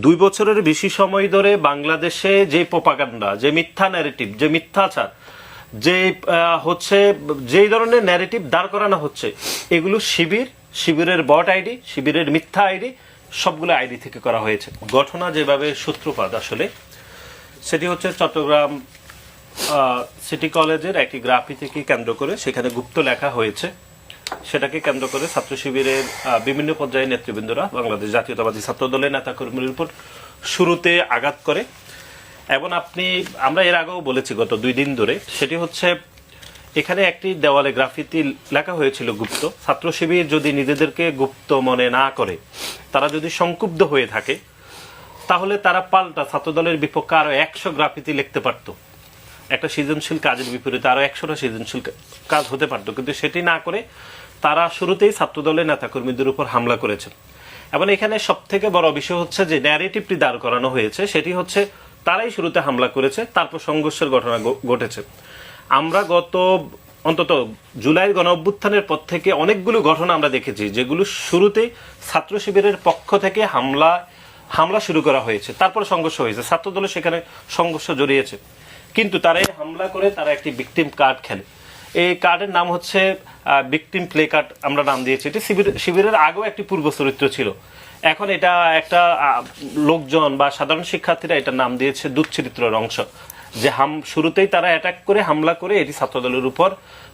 2 বছরের বেশি সময় ধরে বাংলাদেশে যে প্রোপাগান্ডা, যে মিথ্যা ন্যারেটিভ, যে মিথ্যাচার, যে হচ্ছে যেই ধরনের ন্যারেটিভ দাঁড় করানো হচ্ছে, এগুলো শিবিরের বট আইডি, শিবিরের মিথ্যা আইডি, সবগুলো আইডি থেকে করা হয়েছে। ঘটনা যেভাবে সূত্রপাত আসলে সেটি হচ্ছে চট্টগ্রাম সিটি কলেজের একটি গ্রাফি থেকে কেন্দ্র করে সেখানে গুপ্ত লেখা হয়েছে। সেটাকে কেন্দ্র করে ছাত্র শিবিরের বিভিন্ন পর্যায়ের নেতৃবৃন্দরা বাংলাদেশ জাতীয়তাবাদী ছাত্র দলের নেতাকর্মীর উপর শুরুতে আঘাত করে। এবং আমরা এর আগেও বলেছি গত 2 দিন ধরে, সেটি হচ্ছে এখানে একটি দেওয়ালে গ্রাফিতি লেখা হয়েছিল গুপ্ত। ছাত্র শিবির যদি নিজেদেরকে গুপ্ত মনে না করে, তারা যদি সংক্ষুব্ধ হয়ে থাকে, তাহলে তারা পাল্টা ছাত্র দলের বিপক্ষে আরো 100 গ্রাফিতি লিখতে পারত। একটা সৃজনশীল কাজের বিপরীতে আরো 100টা সৃজনশীল কাজ হতে পারত, কিন্তু সেটি না করে তারা শুরুতেই ছাত্র দলের নেতাকর্মীদের উপর হামলা করেছেন। এবং এখানে সব থেকে বড় বিষয় হচ্ছে যে ন্যারেটিভটি দাঁড় করানো হয়েছে, সেটি হচ্ছে তারাই শুরুতে হামলা করেছে, তারপর সংঘর্ষের ঘটনা ঘটেছে। আমরা গত অন্তত জুলাইয়ের গণ অভ্যুত্থানের পর থেকে অনেকগুলো ঘটনা আমরা দেখেছি যেগুলো শুরুতেই ছাত্র শিবিরের পক্ষ থেকে হামলা শুরু করা হয়েছে, তারপর সংঘর্ষ হয়েছে, ছাত্র দল সেখানে সংঘর্ষ জড়িয়েছে। কিন্তু তারা হামলা করে তারা একটি ভিকটিম কার্ড খেলে। এই কার্ডের নাম হচ্ছে ভিকটিম প্লে কার্ড আমরা নাম দিয়েছি। এটি শিবিরের আগেও একটি পূর্ব চরিত্র ছিল। এখন এটা একটা লোকজন বা সাধারণ শিক্ষার্থীরা এটার নাম দিয়েছে দুশ্চরিত্রের অংশ, যে শুরুতেই তারা অ্যাটাক করে হামলা করে এটি ছাত্রদলের উপর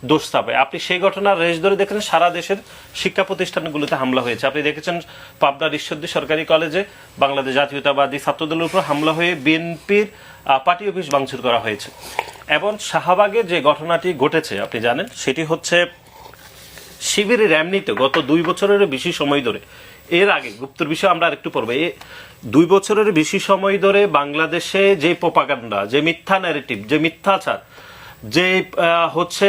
দোষ চাপায়। আপনি সেই ঘটনার রেশ ধরে দেখেন সারা দেশের শিক্ষা প্রতিষ্ঠানগুলোতে হামলা হয়েছে। আপনি দেখেছেন পাবনার ঈশ্বরদী সরকারি কলেজে বাংলাদেশ জাতীয়তাবাদী ছাত্রদলের উপর হামলা হয়ে বিএনপির পার্টি অফিস ভাঙচুর করা হয়েছে। এবং শাহবাগে যে ঘটনাটি ঘটেছে আপনি জানেন, সেটি হচ্ছে শিবিরের এমনিতে গত 2 বছরের বেশি সময় ধরে, এর আগে গুপ্তর বিষয় আমরা আরেকটু পড়বো, 2 বছরের বেশি সময় ধরে বাংলাদেশে যে প্রোপাগান্ডা, যে মিথ্যা ন্যারেটিভ, যে মিথ্যাচার, যে হচ্ছে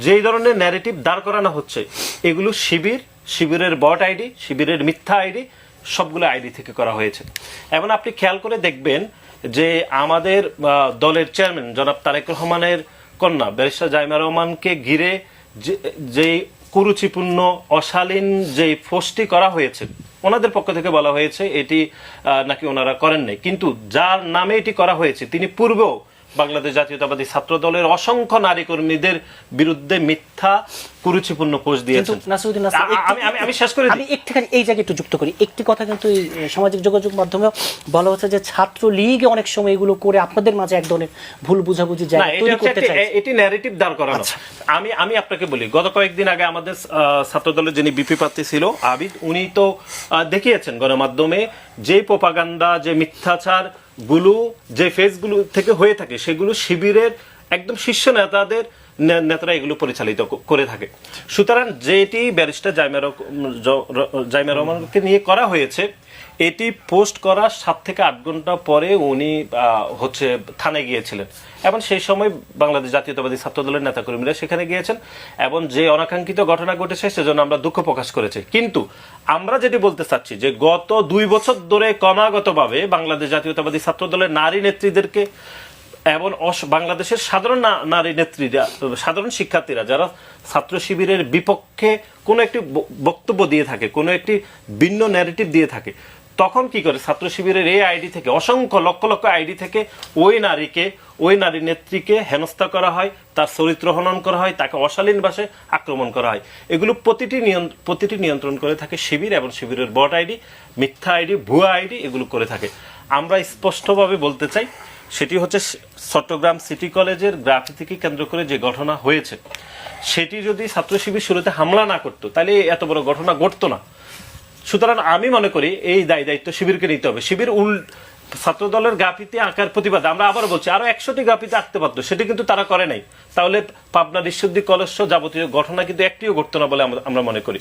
যেই ধরনের ন্যারেটিভ দাঁড় করানো হচ্ছে, এগুলো শিবিরের বট আইডি, শিবিরের মিথ্যা আইডি, সবগুলো আইডি থেকে করা হয়েছে। এবং আপনি খেয়াল করে দেখবেন যে আমাদের দলের চেয়ারম্যান জনাব তারেক রহমানের কন্যা ব্যারিস্টার জাইমা রহমানকে ঘিরে যে কুরুচিপূর্ণ অশালীন যে পোস্টটি করা হয়েছে, ওনাদের পক্ষ থেকে বলা হয়েছে এটি নাকি ওনারা করেন নাই, কিন্তু যার নামে এটি করা হয়েছে তিনি পূর্বেও বাংলাদেশ জাতীয়তাবাদী ছাত্র দলের অসংখ্য নারী কর্মীদের বিরুদ্ধে মিথ্যা কুরুচিপূর্ণ পোস্ট দিয়েছেন। আমি শেষ করে আমি একটুখানি এই জায়গায় একটু যুক্ত করি। একটি কথা কিন্তু সামাজিক যোগাযোগ মাধ্যমে বলা হচ্ছে যে ছাত্র লীগে অনেক সময় এগুলো করে আপনাদের মাঝে এক ধরনের ভুল বুঝাবুঝি জায়গা তৈরি করতে চায়। এটি ন্যারেটিভ দাঁড় করানো। আমি আপনাকে বলি, গত কয়েকদিন আগে আমাদের ছাত্র দলের যিনি বিপি প্রার্থী ছিল আবিদ, উনি তো দেখিয়েছেন গণমাধ্যমে যে প্রোপাগান্ডা, যে মিথ্যাচার গুলো যে ফেসগুলো থেকে হয়ে থাকে, সেগুলো শিবিরের একদম শীর্ষ নেতারা এগুলো পরিচালিত করে থাকে। সুতরাং যেটি ব্যারিস্টার জাইমা রহমানকে নিয়ে করা হয়েছে, এটি পোস্ট করার 7 থেকে 8 ঘন্টা পরে উনি হচ্ছে থানায় গিয়েছিলেন, এবং সেই সময় বাংলাদেশ জাতীয়তাবাদী ছাত্র দলের নেতাকর্মীরা সেখানে গিয়েছেন, এবং যে অনাকাঙ্ক্ষিত ঘটনা ঘটেছে সেজন্য আমরা দুঃখ প্রকাশ করেছি। কিন্তু আমরা যেটি বলতে চাচ্ছি যে গত 2 বছর ধরে ক্রমাগতভাবে বাংলাদেশ জাতীয়তাবাদী ছাত্র দলের নারী নেত্রীদেরকে এবং বাংলাদেশের সাধারণ নারী নেত্রীরা, সাধারণ শিক্ষার্থীরা যারা ছাত্র শিবিরের বিপক্ষে কোনো একটি বক্তব্য দিয়ে থাকে, কোনো একটি ভিন্ন ন্যারেটিভ দিয়ে থাকে, তখন কি করে ছাত্র শিবিরের এই আইডি থেকে, অসংখ্য লক্ষ লক্ষ আইডি থেকে ওই নারী নেত্রীকে হেনস্থা করা হয়, তার চরিত্র হনন করা হয়, তাকে অশালীন ভাষায় আক্রমণ করা হয়। এগুলো প্রতিটি নিয়ন্ত্রণ করে থাকে শিবির, এবং শিবিরের বট আইডি, মিথ্যা আইডি, ভুয়া আইডি এগুলো করে থাকে। আমরা স্পষ্টভাবে বলতে চাই, সেটি হচ্ছে চট্টগ্রাম সিটি কলেজের গ্রাফি থেকে কেন্দ্র করে যে ঘটনা হয়েছে, সেটি যদি ছাত্র শিবির শুরুতে হামলা না করতো তাহলে এত বড় ঘটনা ঘটতো না। সুতরাং আমি মনে করি এই দায়িত্ব শিবিরকে নিতে হবে। শিবির ছাত্র দলের গ্রাফিতি আঁকার প্রতিবাদ, আমরা আবার বলছি, আরো 100টি গ্রাফিতি আঁকতে পারতো, সেটি কিন্তু তারা করে নাই। তাহলে পাবনার ঈশ্বরদী কলেজ যাবতীয় ঘটনা কিন্তু একটিও ঘটতো না বলে আমরা মনে করি।